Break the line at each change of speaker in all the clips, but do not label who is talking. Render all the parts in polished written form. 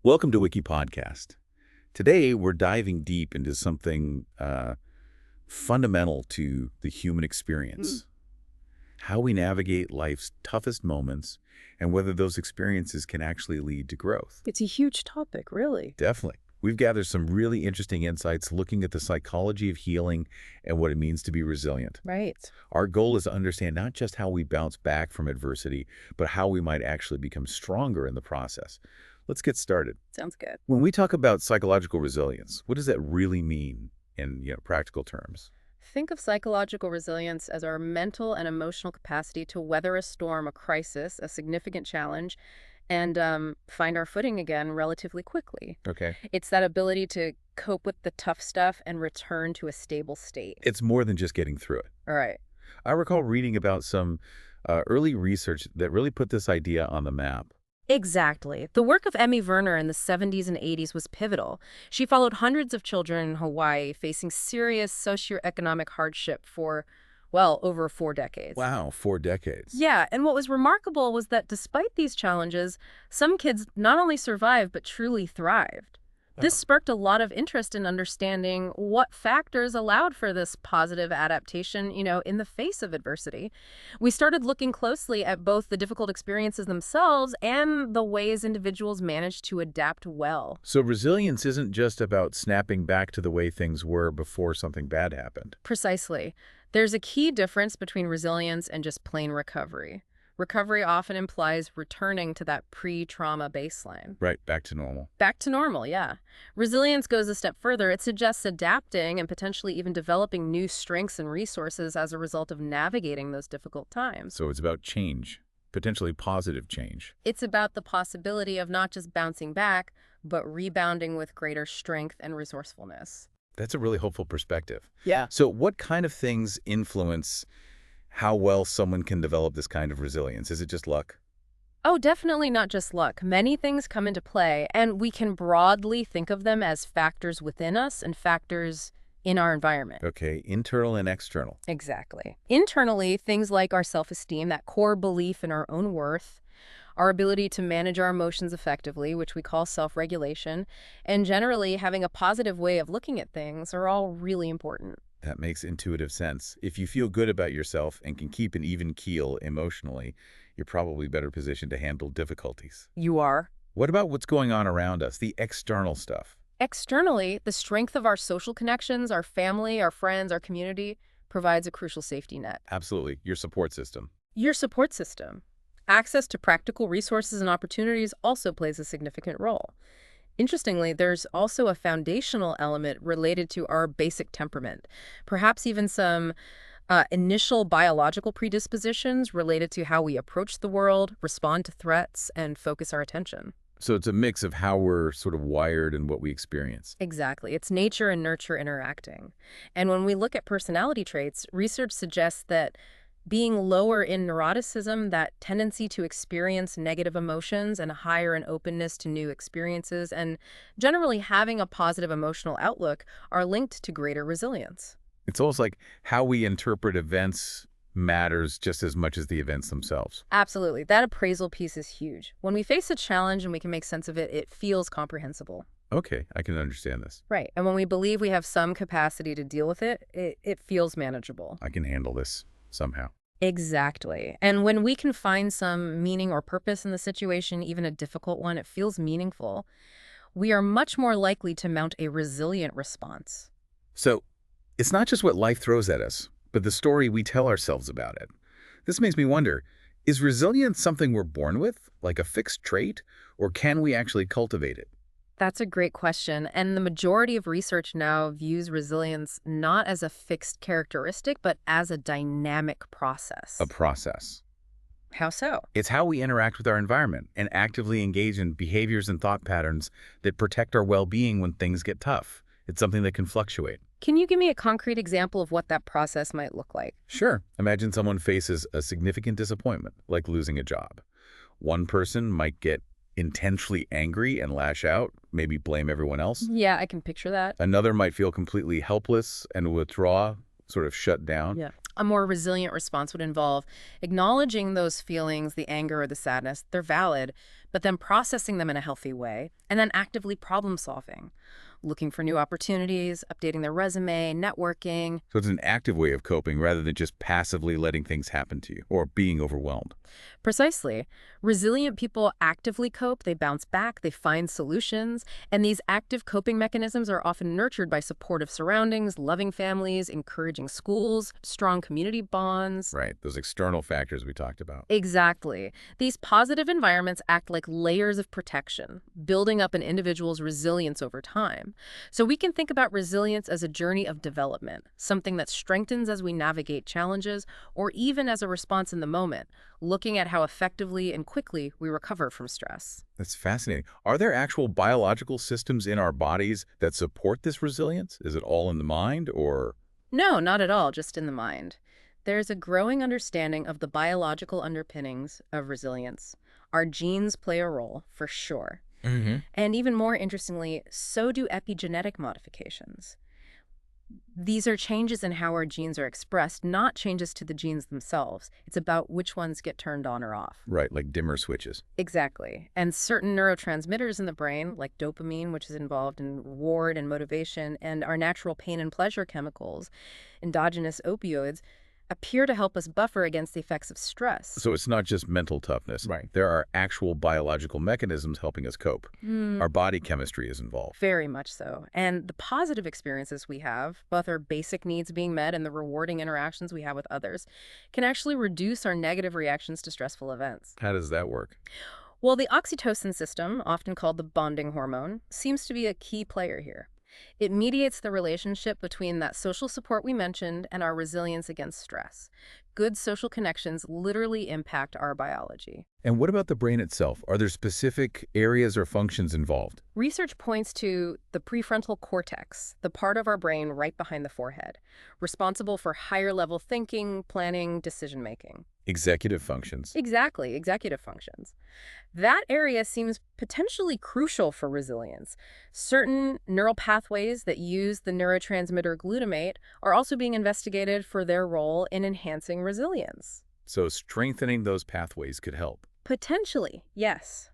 Welcome to WikiPodcast. Today, we're diving deep into something fundamental to the human experience. How we navigate life's toughest moments and whether those experiences can actually lead to growth.
It's a huge topic, really.
Definitely. We've gathered some really interesting insights looking at the psychology of healing and what it means to be resilient.
Right.
Our goal is to understand not just how we bounce back from adversity, but how we might actually become stronger in the process. Let's get started.
Sounds good.
When we talk about psychological resilience, what does that really mean in practical terms?
Think of psychological resilience as our mental and emotional capacity to weather a storm, a crisis, a significant challenge, and find our footing again relatively quickly.
Okay.
It's that ability to cope with the tough stuff and return to a stable state.
It's more than just getting through it.
All right.
I recall reading about some early research that really put this idea on the map.
Exactly. The work of Emmy Werner in the 70s and 80s was pivotal. She followed hundreds of children in Hawaii facing serious socioeconomic hardship for, well, over 4 decades.
Wow, 4 decades.
Yeah, and what was remarkable was that despite these challenges, some kids not only survived but truly thrived. This sparked a lot of interest in understanding what factors allowed for this positive adaptation, in the face of adversity. We started looking closely at both the difficult experiences themselves and the ways individuals managed to adapt well.
So resilience isn't just about snapping back to the way things were before something bad happened.
Precisely. There's a key difference between resilience and just plain recovery. Recovery often implies returning to that pre-trauma baseline.
Right, back to normal.
Back to normal, yeah. Resilience goes a step further. It suggests adapting and potentially even developing new strengths and resources as a result of navigating those difficult times.
So it's about change, potentially positive change.
It's about the possibility of not just bouncing back, but rebounding with greater strength and resourcefulness.
That's a really hopeful perspective.
Yeah.
So what kind of things influence how well someone can develop this kind of resilience? Is it just luck?
Oh, definitely not just luck. Many things come into play, and we can broadly think of them as factors within us and factors in our environment.
Okay, internal and external.
Exactly. Internally, things like our self-esteem, that core belief in our own worth, our ability to manage our emotions effectively, which we call self-regulation, and generally having a positive way of looking at things are all really important.
That makes intuitive sense. If you feel good about yourself and can keep an even keel emotionally, you're probably better positioned to handle difficulties.
You are.
What about what's going on around us, the external stuff?
Externally, the strength of our social connections, our family, our friends, our community provides a crucial safety net.
Absolutely, your support system.
Your support system. Access to practical resources and opportunities also plays a significant role. Interestingly, there's also a foundational element related to our basic temperament, perhaps even some initial biological predispositions related to how we approach the world, respond to threats, and focus our attention.
So it's a mix of how we're sort of wired and what we experience.
Exactly. It's nature and nurture interacting. And when we look at personality traits, research suggests that being lower in neuroticism, that tendency to experience negative emotions, and higher in openness to new experiences, and generally having a positive emotional outlook are linked to greater resilience.
It's almost like how we interpret events matters just as much as the events themselves.
Absolutely. That appraisal piece is huge. When we face a challenge and we can make sense of it, it feels comprehensible.
Okay, I can understand this.
Right. And when we believe we have some capacity to deal with it, it feels manageable.
I can handle this somehow.
Exactly. And when we can find some meaning or purpose in the situation, even a difficult one, it feels meaningful, we are much more likely to mount a resilient response.
So it's not just what life throws at us, but the story we tell ourselves about it. This makes me wonder, is resilience something we're born with, like a fixed trait, or can we actually cultivate it?
That's a great question, and the majority of research now views resilience not as a fixed characteristic, but as a dynamic process.
A process.
How so?
It's how we interact with our environment and actively engage in behaviors and thought patterns that protect our well-being when things get tough. It's something that can fluctuate.
Can you give me a concrete example of what that process might look like?
Sure. Imagine someone faces a significant disappointment, like losing a job. One person might get intensely angry and lash out, maybe blame everyone else.
Yeah, I can picture that.
Another might feel completely helpless and withdraw, sort of shut down.
Yeah. A more resilient response would involve acknowledging those feelings, the anger or the sadness. They're valid, but then processing them in a healthy way, and then actively problem solving, looking for new opportunities, updating their resume, networking.
So it's an active way of coping rather than just passively letting things happen to you or being overwhelmed.
Precisely. Resilient people actively cope, they bounce back, they find solutions, and these active coping mechanisms are often nurtured by supportive surroundings, loving families, encouraging schools, strong community bonds.
Right, those external factors we talked about.
Exactly. These positive environments act like layers of protection, building up an individual's resilience over time. So we can think about resilience as a journey of development, something that strengthens as we navigate challenges or even as a response in the moment, looking at how effectively and quickly we recover from stress.
That's fascinating. Are there actual biological systems in our bodies that support this resilience? Is it all in the mind or?
No, not at all, just in the mind. There's a growing understanding of the biological underpinnings of resilience. Our genes play a role, for sure. And even more interestingly, so do epigenetic modifications. These are changes in how our genes are expressed, not changes to the genes themselves. It's about which ones get turned on or off.
Right, like dimmer switches.
Exactly. And certain neurotransmitters in the brain, like dopamine, which is involved in reward and motivation, and our natural pain and pleasure chemicals, endogenous opioids, appear to help us buffer against the effects of stress.
So it's not just mental toughness.
Right.
There are actual biological mechanisms helping us cope. Our body chemistry is involved.
Very much so. And the positive experiences we have, both our basic needs being met and the rewarding interactions we have with others, can actually reduce our negative reactions to stressful events.
How does that work?
Well, the oxytocin system, often called the bonding hormone, seems to be a key player here. It mediates the relationship between that social support we mentioned and our resilience against stress. Good social connections literally impact our biology.
And what about the brain itself? Are there specific areas or functions involved?
Research points to the prefrontal cortex, the part of our brain right behind the forehead, responsible for higher-level thinking, planning, decision-making.
Executive functions.
Exactly, executive functions. That area seems potentially crucial for resilience. Certain neural pathways that use the neurotransmitter glutamate are also being investigated for their role in enhancing resilience.
So strengthening those pathways could help.
Potentially, yes.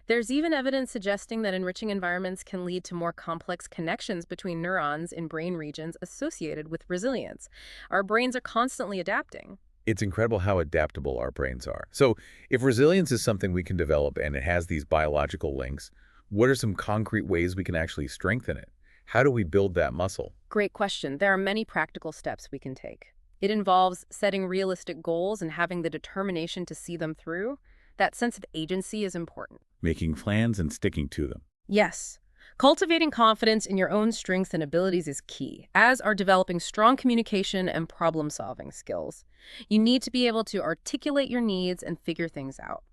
There's even evidence suggesting that enriching environments can lead to more complex connections between neurons in brain regions associated with resilience. Our brains are constantly adapting.
It's incredible how adaptable our brains are. So if resilience is something we can develop and it has these biological links, what are some concrete ways we can actually strengthen it? How do we build that muscle?
Great question. There are many practical steps we can take. It involves setting realistic goals and having the determination to see them through. That sense of agency is important.
Making plans and sticking to them.
Yes. Cultivating confidence in your own strengths and abilities is key, as are developing strong communication and problem-solving skills. You need to be able to articulate your needs and figure things out.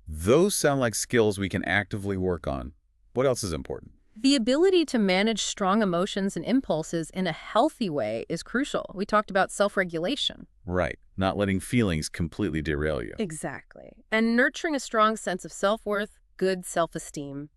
Those sound like skills we can actively work on. What else is important?
The ability to manage strong emotions and impulses in a healthy way is crucial. We talked about self-regulation.
Right. Not letting feelings completely derail you.
Exactly. And nurturing a strong sense of self-worth, good self-esteem.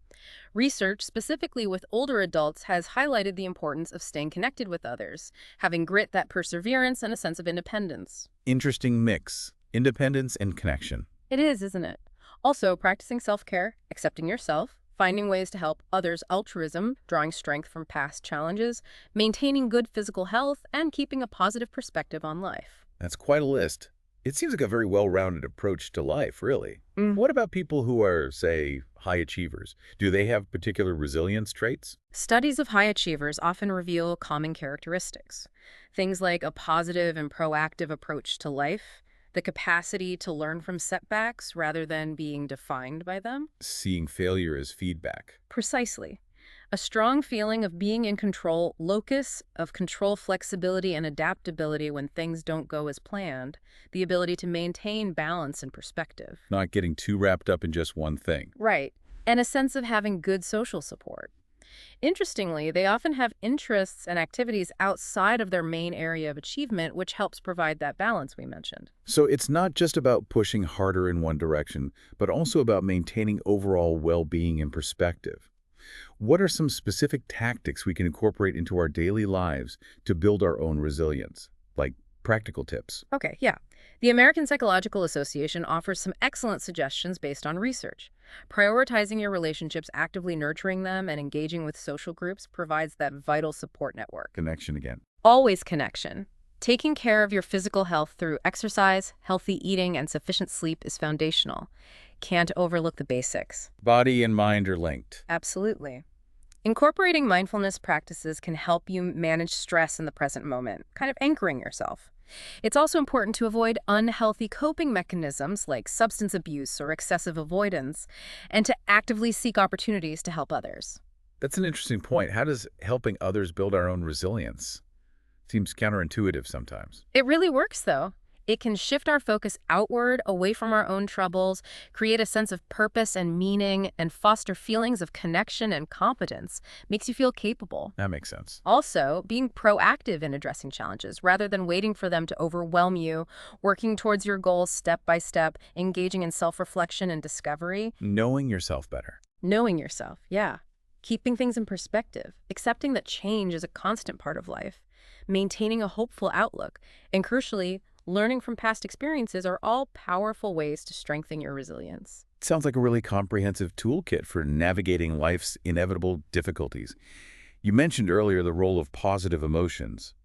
Research, specifically with older adults, has highlighted the importance of staying connected with others, having grit, that perseverance, and a sense of independence.
Interesting mix. Independence and connection.
It is, isn't it? Also, practicing self-care, accepting yourself, finding ways to help others, altruism, drawing strength from past challenges, maintaining good physical health, and keeping a positive perspective on life.
That's quite a list. It seems like a very well-rounded approach to life, really. What about people who are, say, high achievers? Do they have particular resilience traits?
Studies of high achievers often reveal common characteristics. Things like a positive and proactive approach to life, the capacity to learn from setbacks rather than being defined by them.
Seeing failure as feedback.
Precisely. A strong feeling of being in control, locus of control, flexibility, and adaptability when things don't go as planned, the ability to maintain balance and perspective.
Not getting too wrapped up in just one thing.
Right. And a sense of having good social support. Interestingly, they often have interests and activities outside of their main area of achievement, which helps provide that balance we mentioned.
So it's not just about pushing harder in one direction, but also about maintaining overall well-being and perspective. What are some specific tactics we can incorporate into our daily lives to build our own resilience? Like practical tips.
Okay, yeah. The American Psychological Association offers some excellent suggestions based on research. Prioritizing your relationships, actively nurturing them, and engaging with social groups provides that vital support network.
Connection again.
Always connection. Taking care of your physical health through exercise, healthy eating, and sufficient sleep is foundational. Can't overlook the basics.
Body and mind are linked.
Absolutely. Incorporating mindfulness practices can help you manage stress in the present moment, kind of anchoring yourself. It's also important to avoid unhealthy coping mechanisms like substance abuse or excessive avoidance, and to actively seek opportunities to help others.
That's an interesting point. How does helping others build our own resilience? Seems counterintuitive sometimes.
It really works, though. It can shift our focus outward, away from our own troubles, create a sense of purpose and meaning, and foster feelings of connection and competence. Makes you feel capable.
That makes sense.
Also, being proactive in addressing challenges rather than waiting for them to overwhelm you, working towards your goals step by step, engaging in self-reflection and discovery.
Knowing yourself better.
Knowing yourself, yeah. Keeping things in perspective, accepting that change is a constant part of life, maintaining a hopeful outlook, and crucially, learning from past experiences are all powerful ways to strengthen your resilience.
It sounds like a really comprehensive toolkit for navigating life's inevitable difficulties. You mentioned earlier the role of positive emotions.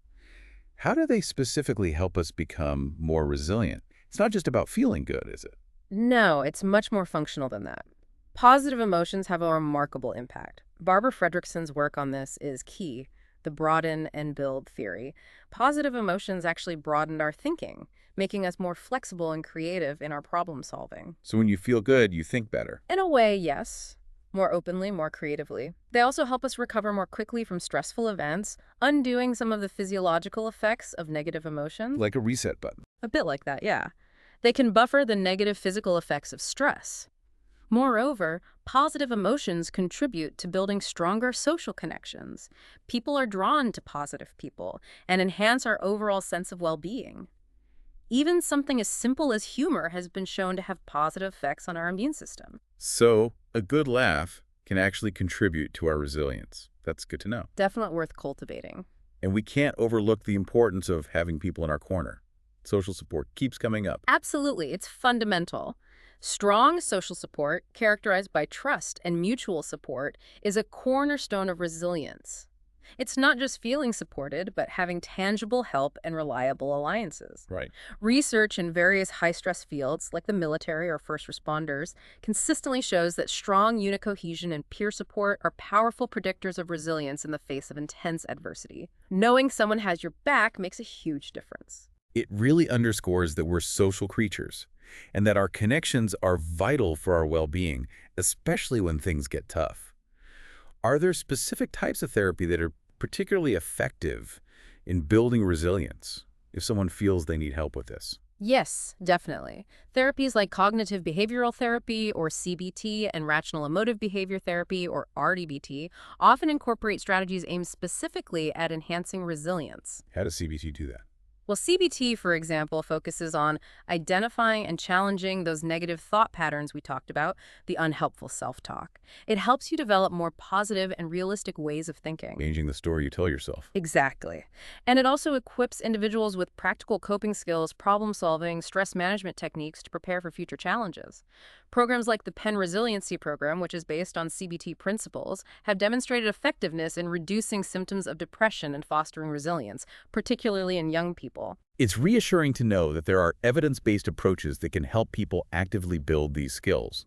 How do they specifically help us become more resilient? It's not just about feeling good, is it?
No, it's much more functional than that. Positive emotions have a remarkable impact. Barbara Fredrickson's work on this is key. The broaden and build theory. Positive emotions actually broadened our thinking, making us more flexible and creative in our problem solving.
So when you feel good, you think better.
In a way, yes. More openly, more creatively. They also help us recover more quickly from stressful events, undoing some of the physiological effects of negative emotions.
Like a reset button.
A bit like that, yeah. They can buffer the negative physical effects of stress. Moreover, positive emotions contribute to building stronger social connections. People are drawn to positive people and enhance our overall sense of well-being. Even something as simple as humor has been shown to have positive effects on our immune system.
So a good laugh can actually contribute to our resilience. That's good to know.
Definitely worth cultivating.
And we can't overlook the importance of having people in our corner. Social support keeps coming up.
Absolutely, it's fundamental. Strong social support, characterized by trust and mutual support, is a cornerstone of resilience. It's not just feeling supported, but having tangible help and reliable alliances.
Right.
Research in various high-stress fields, like the military or first responders, consistently shows that strong unit cohesion and peer support are powerful predictors of resilience in the face of intense adversity. Knowing someone has your back makes a huge difference.
It really underscores that we're social creatures and that our connections are vital for our well-being, especially when things get tough. Are there specific types of therapy that are particularly effective in building resilience if someone feels they need help with this?
Yes, definitely. Therapies like cognitive behavioral therapy, or CBT, and rational emotive behavior therapy, or RDBT, often incorporate strategies aimed specifically at enhancing resilience.
How does CBT do that?
Well, CBT, for example, focuses on identifying and challenging those negative thought patterns we talked about, the unhelpful self-talk. It helps you develop more positive and realistic ways of thinking.
Changing the story you tell yourself.
Exactly. And it also equips individuals with practical coping skills, problem-solving, stress management techniques to prepare for future challenges. Programs like the Penn Resiliency Program, which is based on CBT principles, have demonstrated effectiveness in reducing symptoms of depression and fostering resilience, particularly in young people.
It's reassuring to know that there are evidence-based approaches that can help people actively build these skills.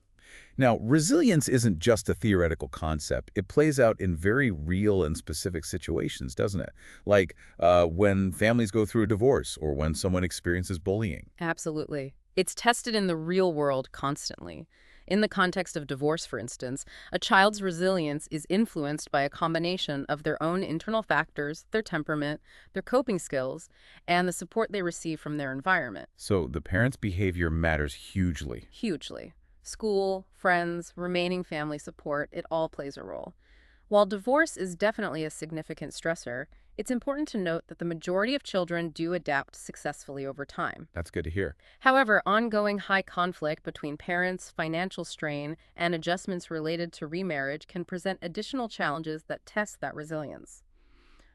Now, resilience isn't just a theoretical concept. It plays out in very real and specific situations, doesn't it? Like when families go through a divorce or when someone experiences bullying.
Absolutely. It's tested in the real world constantly. In the context of divorce, for instance, a child's resilience is influenced by a combination of their own internal factors, their temperament, their coping skills, and the support they receive from their environment.
So the parent's behavior matters hugely.
Hugely. School, friends, remaining family support, it all plays a role. While divorce is definitely a significant stressor, it's important to note that the majority of children do adapt successfully over time.
That's good to hear.
However, ongoing high conflict between parents, financial strain, and adjustments related to remarriage can present additional challenges that test that resilience.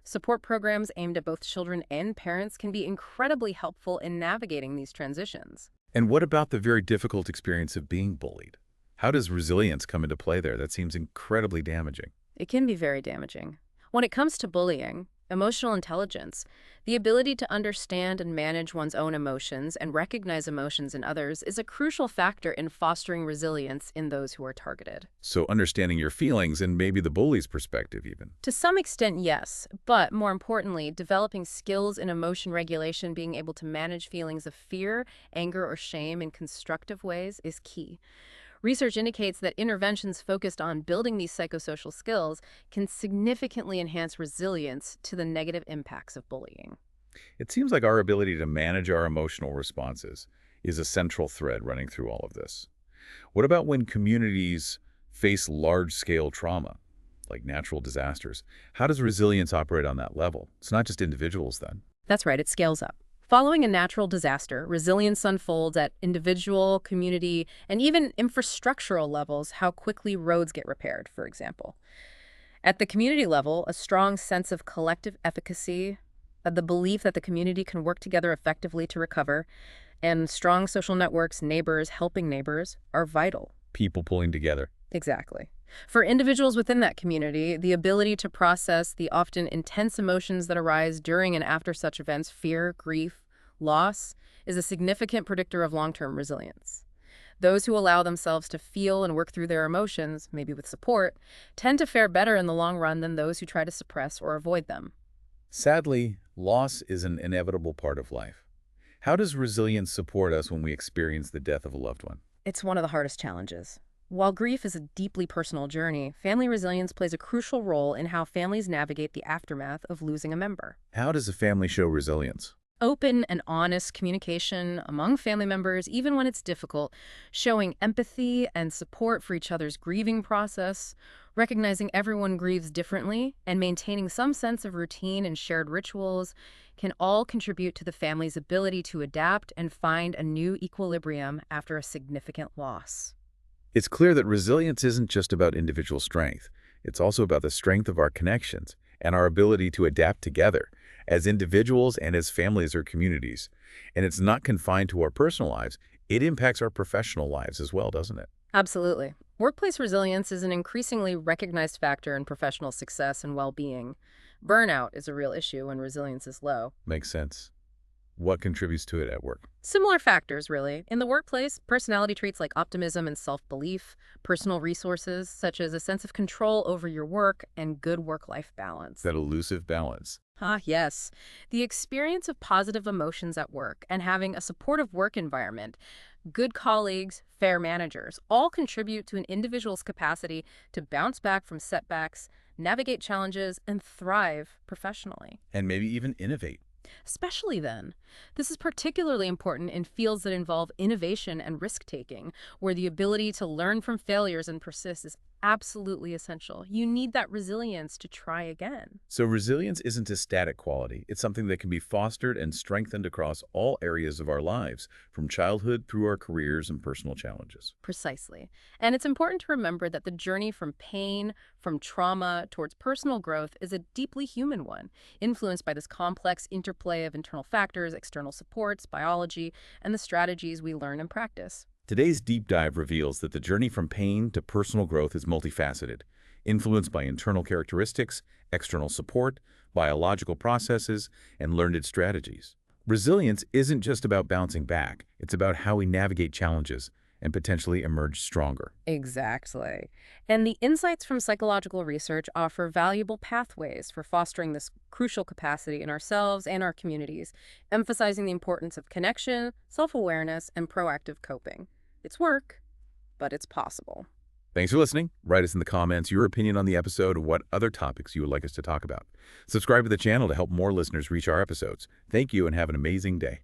Support programs aimed at both children and parents can be incredibly helpful in navigating these transitions.
And what about the very difficult experience of being bullied? How does resilience come into play there? That seems incredibly damaging.
It can be very damaging. When it comes to bullying, emotional intelligence, the ability to understand and manage one's own emotions and recognize emotions in others is a crucial factor in fostering resilience in those who are targeted.
So understanding your feelings and maybe the bully's perspective even.
To some extent, yes, but more importantly, developing skills in emotion regulation, being able to manage feelings of fear, anger, or shame in constructive ways is key. Research indicates that interventions focused on building these psychosocial skills can significantly enhance resilience to the negative impacts of bullying.
It seems like our ability to manage our emotional responses is a central thread running through all of this. What about when communities face large-scale trauma, like natural disasters? How does resilience operate on that level? It's not just individuals then.
That's right, it scales up. Following a natural disaster, resilience unfolds at individual, community, and even infrastructural levels. How quickly roads get repaired, for example. At the community level, a strong sense of collective efficacy, the belief that the community can work together effectively to recover, and strong social networks, neighbors helping neighbors, are vital.
People pulling together.
Exactly. For individuals within that community, the ability to process the often intense emotions that arise during and after such events, fear, grief, loss, is a significant predictor of long-term resilience. Those who allow themselves to feel and work through their emotions, maybe with support, tend to fare better in the long run than those who try to suppress or avoid them.
Sadly, loss is an inevitable part of life. How does resilience support us when we experience the death of a loved one?
It's one of the hardest challenges. While grief is a deeply personal journey, family resilience plays a crucial role in how families navigate the aftermath of losing a member.
How does a family show resilience?
Open and honest communication among family members, even when it's difficult, showing empathy and support for each other's grieving process, recognizing everyone grieves differently, and maintaining some sense of routine and shared rituals can all contribute to the family's ability to adapt and find a new equilibrium after a significant loss.
It's clear that resilience isn't just about individual strength. It's also about the strength of our connections and our ability to adapt together as individuals and as families or communities. And it's not confined to our personal lives. It impacts our professional lives as well, doesn't it?
Absolutely. Workplace resilience is an increasingly recognized factor in professional success and well-being. Burnout is a real issue when resilience is low.
Makes sense. What contributes to it at work?
Similar factors, really. In the workplace, personality traits like optimism and self-belief, personal resources such as a sense of control over your work, and good work-life balance.
That elusive balance.
Yes. The experience of positive emotions at work and having a supportive work environment, good colleagues, fair managers, all contribute to an individual's capacity to bounce back from setbacks, navigate challenges, and thrive professionally.
And maybe even innovate.
Especially then. This is particularly important in fields that involve innovation and risk-taking, where the ability to learn from failures and persist is absolutely essential. You need that resilience to try again.
So resilience isn't a static quality. It's something that can be fostered and strengthened across all areas of our lives, from childhood through our careers and personal challenges.
Precisely. And it's important to remember that the journey from pain, from trauma, towards personal growth is a deeply human one, influenced by this complex interplay of internal factors, external supports, biology, and the strategies we learn and practice.
Today's deep dive reveals that the journey from pain to personal growth is multifaceted, influenced by internal characteristics, external support, biological processes, and learned strategies. Resilience isn't just about bouncing back. It's about how we navigate challenges and potentially emerge stronger.
Exactly. And the insights from psychological research offer valuable pathways for fostering this crucial capacity in ourselves and our communities, emphasizing the importance of connection, self-awareness, and proactive coping. It's work, but it's possible.
Thanks for listening. Write us in the comments your opinion on the episode or what other topics you would like us to talk about. Subscribe to the channel to help more listeners reach our episodes. Thank you and have an amazing day.